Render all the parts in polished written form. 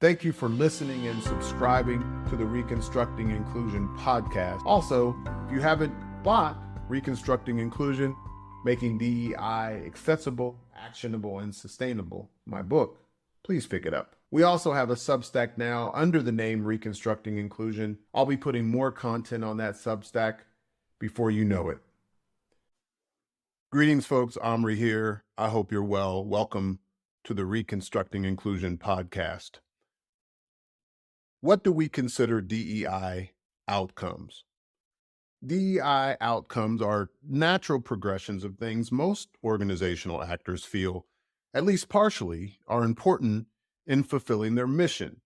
Thank you for listening and subscribing to the Reconstructing Inclusion podcast. Also, if you haven't bought Reconstructing Inclusion, Making DEI Accessible, Actionable, and Sustainable, my book, please pick it up. We also have a Substack now under the name Reconstructing Inclusion. I'll be putting more content on that Substack before you know it. Greetings, folks. Amri here. I hope you're well. Welcome to the Reconstructing Inclusion podcast. What do we consider DEI outcomes? DEI outcomes are natural progressions of things most organizational actors feel, at least partially, are important in fulfilling their mission.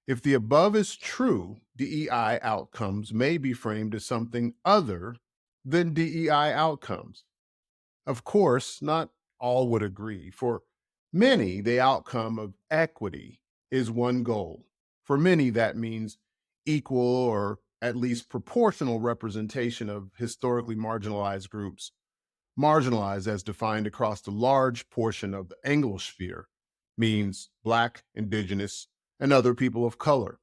If the above is true, DEI outcomes may be framed as something other than DEI outcomes. Of course, not all would agree. For many, the outcome of equity is one goal. For many, that means equal or at least proportional representation of historically marginalized groups, marginalized as defined across the large portion of the Anglosphere, means Black, Indigenous, and other people of color.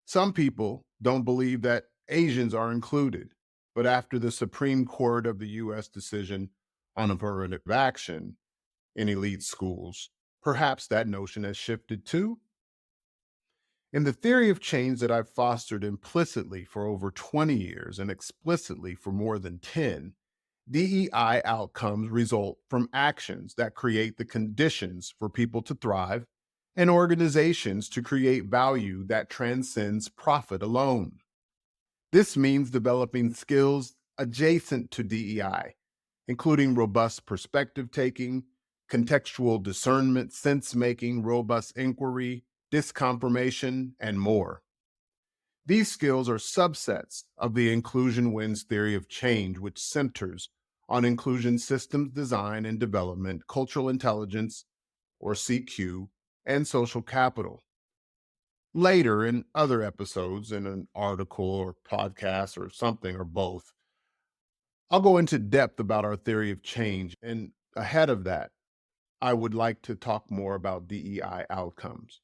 Some people don't believe that Asians are included, but after the Supreme Court of the U.S. decision on affirmative action in elite schools, perhaps that notion has shifted too. In the theory of change that I've fostered implicitly for over 20 years and explicitly for more than 10, DEI outcomes result from actions that create the conditions for people to thrive and organizations to create value that transcends profit alone. This means developing skills adjacent to DEI, including robust perspective taking, contextual discernment, sense-making, robust inquiry, disconfirmation, and more. These skills are subsets of the Inclusion Wins theory of change, which centers on inclusion systems design and development, cultural intelligence, or CQ, and social capital. Later in other episodes, in an article or podcast or something or both, I'll go into depth about our theory of change. And ahead of that, I would like to talk more about DEI outcomes.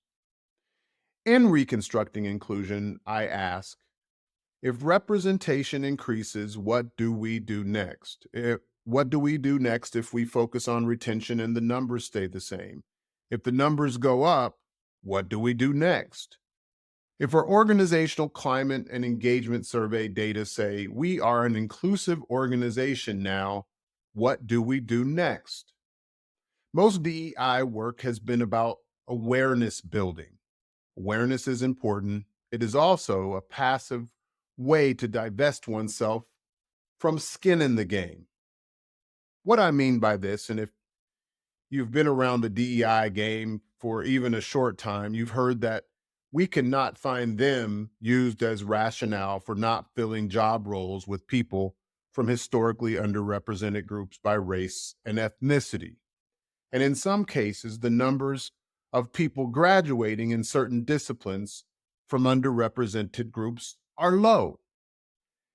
In Reconstructing Inclusion, I ask, if representation increases, what do we do next? What do we do next if we focus on retention and the numbers stay the same? If the numbers go up, what do we do next? If our organizational climate and engagement survey data say we are an inclusive organization now, what do we do next? Most DEI work has been about awareness building. Awareness is important. It is also a passive way to divest oneself from skin in the game. What I mean by this, and if you've been around the DEI game for even a short time, you've heard that we cannot find them used as rationale for not filling job roles with people from historically underrepresented groups by race and ethnicity. And in some cases, the numbers of people graduating in certain disciplines from underrepresented groups are low.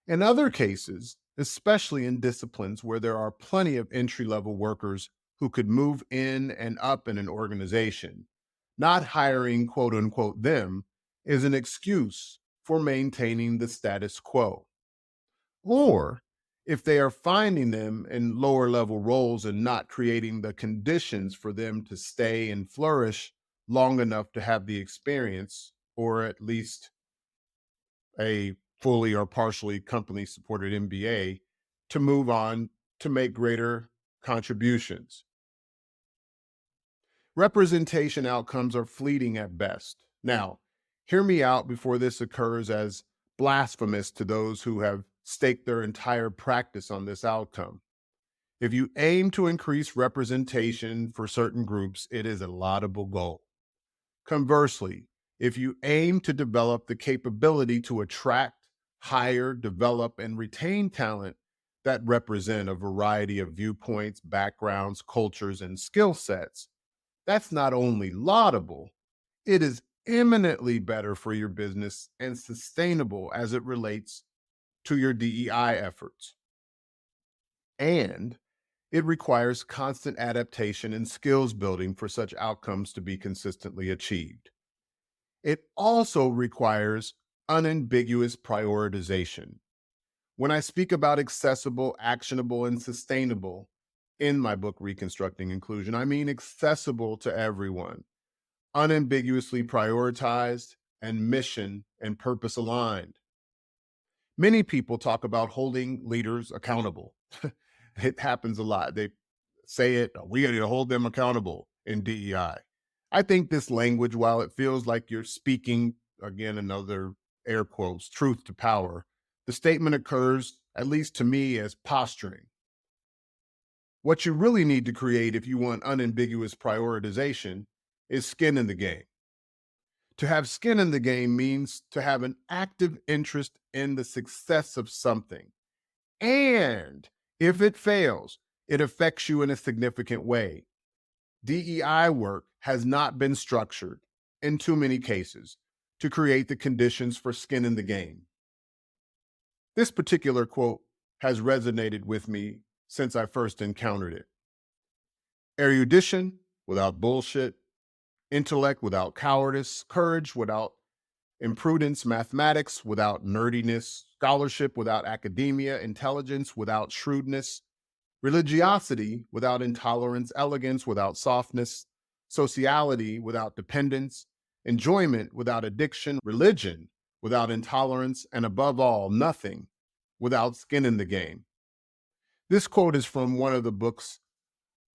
In other cases, especially in disciplines where there are plenty of entry-level workers who could move in and up in an organization, not hiring quote unquote them is an excuse for maintaining the status quo. Or if they are finding them in lower level roles and not creating the conditions for them to stay and flourish long enough to have the experience, or at least a fully or partially company supported MBA, to move on to make greater contributions. Representation outcomes are fleeting at best. Now, hear me out before this occurs as blasphemous to those who have staked their entire practice on this outcome. If you aim to increase representation for certain groups, it is a laudable goal. Conversely, if you aim to develop the capability to attract, hire, develop, and retain talent that represent a variety of viewpoints, backgrounds, cultures, and skill sets, that's not only laudable, it is eminently better for your business and sustainable as it relates to your DEI efforts. And it requires constant adaptation and skills building for such outcomes to be consistently achieved. It also requires unambiguous prioritization. When I speak about accessible, actionable, and sustainable in my book, Reconstructing Inclusion, I mean accessible to everyone, unambiguously prioritized, and mission and purpose aligned. Many people talk about holding leaders accountable. It happens a lot. They say it, we got to hold them accountable in DEI. I think this language, while it feels like you're speaking, again, another air quotes, truth to power, the statement occurs, at least to me, as posturing. What you really need to create if you want unambiguous prioritization is skin in the game. To have skin in the game means to have an active interest in the success of something. And if it fails, it affects you in a significant way. DEI work has not been structured, in too many cases, to create the conditions for skin in the game. This particular quote has resonated with me since I first encountered it. Erudition without bullshit, intellect without cowardice, courage without imprudence, mathematics without nerdiness, scholarship without academia, intelligence without shrewdness, religiosity without intolerance, elegance without softness, sociality without dependence, enjoyment without addiction, religion without intolerance, and above all, nothing without skin in the game. This quote is from one of the books,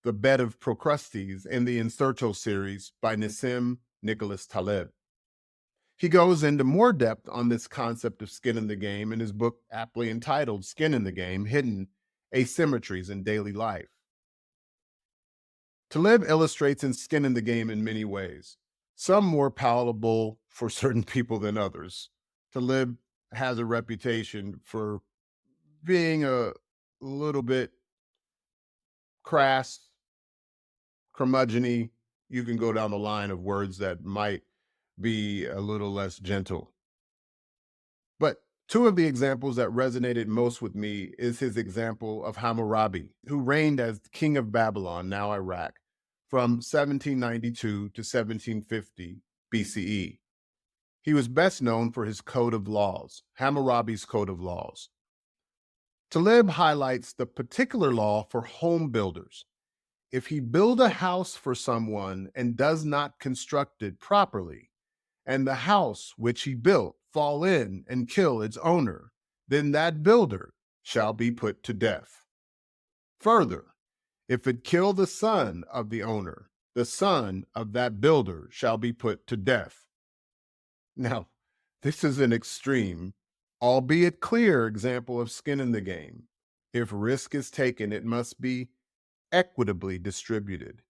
The Bed of Procrustes, in the Inserto series by Nassim Nicholas Taleb. He goes into more depth on this concept of skin in the game in his book, aptly entitled Skin in the Game: Hidden Asymmetries in Daily Life. Taleb illustrates in Skin in the Game in many ways, some more palatable for certain people than others. Taleb has a reputation for being a little bit crass, curmudgeon-y. You can go down the line of words that might be a little less gentle. But two of the examples that resonated most with me is his example of Hammurabi, who reigned as king of Babylon, now Iraq, from 1792 to 1750 BCE. He was best known for his code of laws, Hammurabi's code of laws. Taleb highlights the particular law for home builders. If he build a house for someone and does not construct it properly, and the house which he built fall in and kill its owner, then that builder shall be put to death. Further, if it kill the son of the owner, the son of that builder shall be put to death. Now, this is an extreme, albeit clear example of skin in the game. If risk is taken, it must be equitably distributed.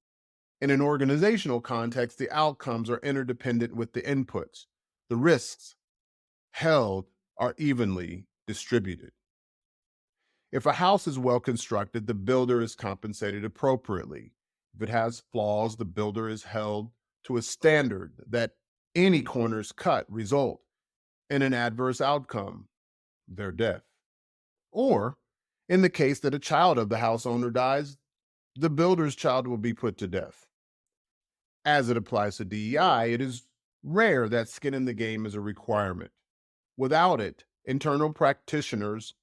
In an organizational context, the outcomes are interdependent with the inputs. The risks held are evenly distributed. If a house is well constructed, the builder is compensated appropriately. If it has flaws, the builder is held to a standard that any corners cut result in an adverse outcome, their death. Or, in the case that a child of the house owner dies, the builder's child will be put to death. As it applies to DEI, it is rare that skin in the game is a requirement. Without it, internal practitioners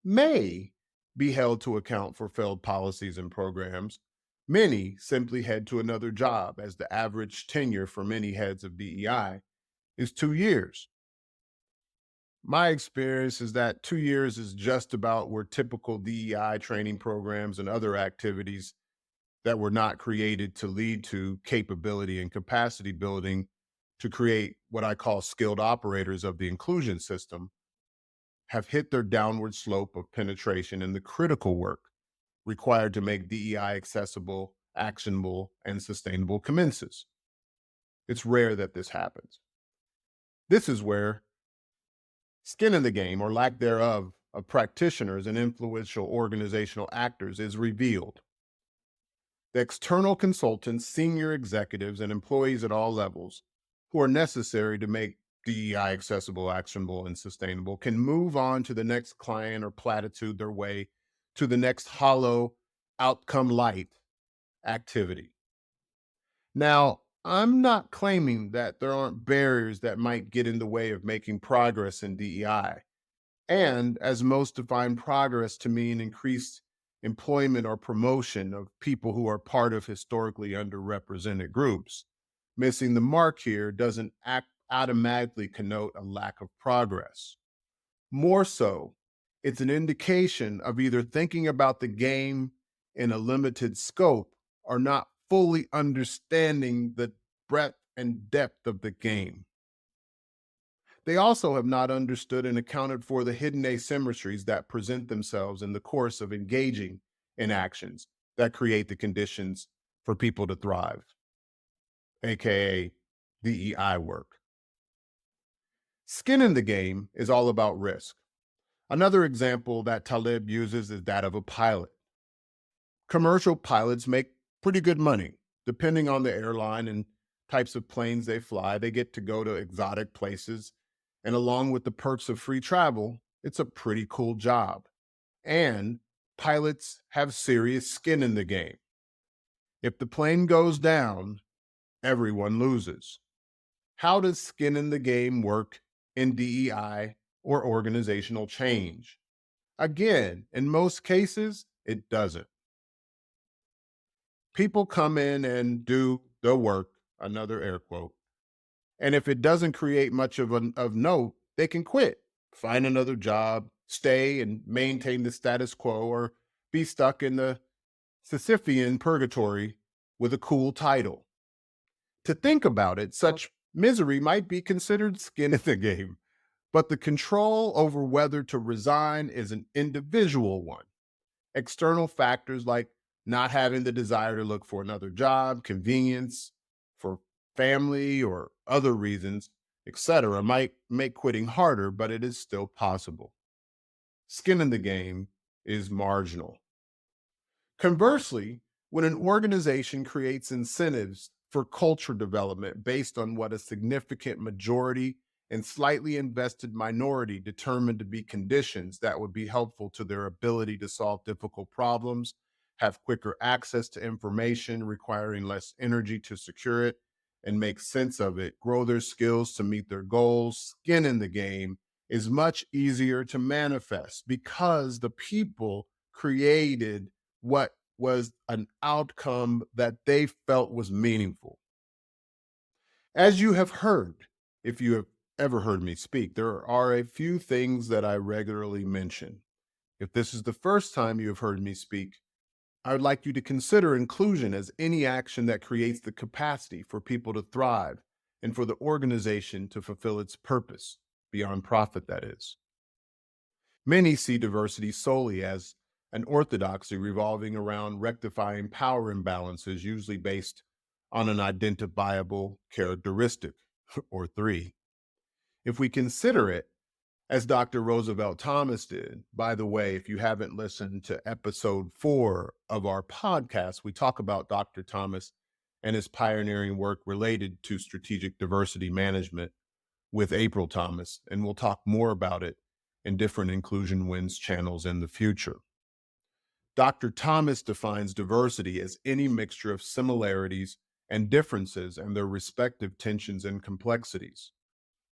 may be held to account for failed policies and programs. Many simply head to another job, as the average tenure for many heads of DEI is 2 years. My experience is that 2 years is just about where typical DEI training programs and other activities that were not created to lead to capability and capacity building to create what I call skilled operators of the inclusion system have hit their downward slope of penetration in the critical work required to make DEI accessible, actionable, and sustainable commences. It's rare that this happens. This is where skin in the game, or lack thereof, of practitioners and influential organizational actors is revealed. The external consultants, senior executives, and employees at all levels who are necessary to make DEI accessible, actionable, and sustainable can move on to the next client or platitude their way to the next hollow, outcome light activity. Now, I'm not claiming that there aren't barriers that might get in the way of making progress in DEI. And as most define progress to mean increased employment or promotion of people who are part of historically underrepresented groups, missing the mark here doesn't automatically connote a lack of progress. More so, it's an indication of either thinking about the game in a limited scope or not fully understanding the breadth and depth of the game. They also have not understood and accounted for the hidden asymmetries that present themselves in the course of engaging in actions that create the conditions for people to thrive, aka DEI work. Skin in the game is all about risk. Another example that Talib uses is that of a pilot. Commercial pilots make pretty good money. Depending on the airline and types of planes they fly, they get to go to exotic places. And along with the perks of free travel, it's a pretty cool job. And pilots have serious skin in the game. If the plane goes down, everyone loses. How does skin in the game work in DEI or organizational change? Again, in most cases, it doesn't. People come in and do the work, another air quote. And if it doesn't create much of note, they can quit, find another job, stay and maintain the status quo, or be stuck in the Sisyphean purgatory with a cool title. To think about it, such misery might be considered skin in the game, but the control over whether to resign is an individual one. External factors like not having the desire to look for another job, convenience for family, or other reasons, etc., might make quitting harder, but it is still possible. Skin in the game is marginal. Conversely, when an organization creates incentives for culture development based on what a significant majority and slightly invested minority determine to be conditions that would be helpful to their ability to solve difficult problems, have quicker access to information requiring less energy to secure it, and make sense of it, grow their skills to meet their goals, skin in the game is much easier to manifest because the people created what was an outcome that they felt was meaningful. As you have heard, if you have ever heard me speak, there are a few things that I regularly mention. If this is the first time you have heard me speak, I would like you to consider inclusion as any action that creates the capacity for people to thrive and for the organization to fulfill its purpose, beyond profit, that is. Many see diversity solely as an orthodoxy revolving around rectifying power imbalances, usually based on an identifiable characteristic, or three. If we consider it as Dr. Roosevelt Thomas did, by the way, if you haven't listened to episode 4 of our podcast, we talk about Dr. Thomas and his pioneering work related to strategic diversity management with April Thomas, and we'll talk more about it in different Inclusion Wins channels in the future. Dr. Thomas defines diversity as any mixture of similarities and differences and their respective tensions and complexities.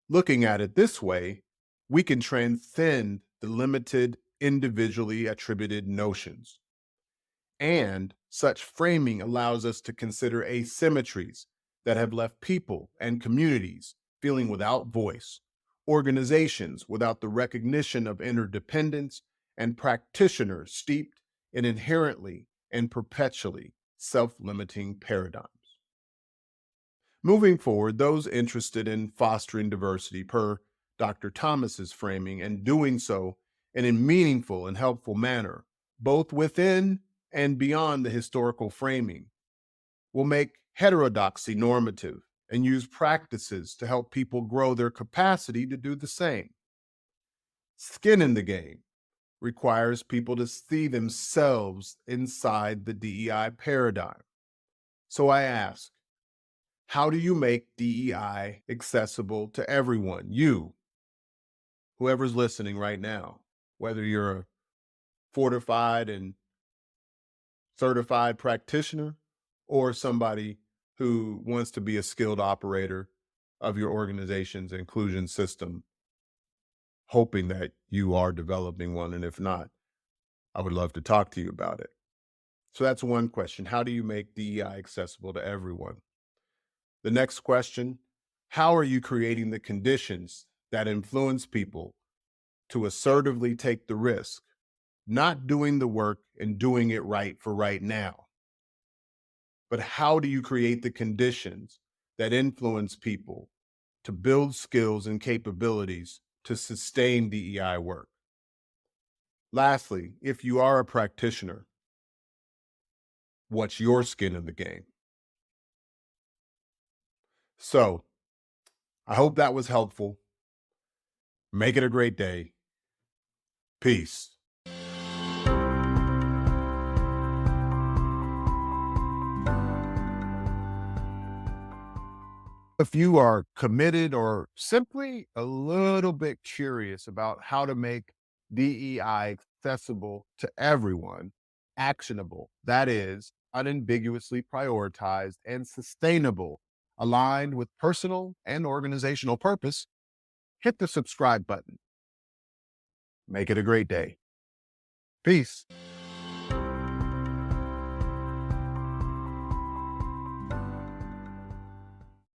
Looking at it this way, we can transcend the limited, individually attributed notions. And such framing allows us to consider asymmetries that have left people and communities feeling without voice, organizations without the recognition of interdependence, and practitioners steeped in inherently and perpetually self-limiting paradigms. Moving forward, those interested in fostering diversity per Dr. Thomas's framing and doing so in a meaningful and helpful manner, both within and beyond the historical framing, will make heterodoxy normative and use practices to help people grow their capacity to do the same. Skin in the game requires people to see themselves inside the DEI paradigm. So I ask, how do you make DEI accessible to everyone? You, whoever's listening right now, whether you're a fortified and certified practitioner or somebody who wants to be a skilled operator of your organization's inclusion system, hoping that you are developing one. And if not, I would love to talk to you about it. So that's one question. How do you make DEI accessible to everyone? The next question, how are you creating the conditions that influence people to assertively take the risk, not doing the work and doing it right for right now? But how do you create the conditions that influence people to build skills and capabilities to sustain DEI work? Lastly, if you are a practitioner, what's your skin in the game? So I hope that was helpful. Make it a great day. Peace. If you are committed or simply a little bit curious about how to make DEI accessible to everyone, actionable, that is, unambiguously prioritized and sustainable, aligned with personal and organizational purpose, hit the subscribe button. Make it a great day. Peace.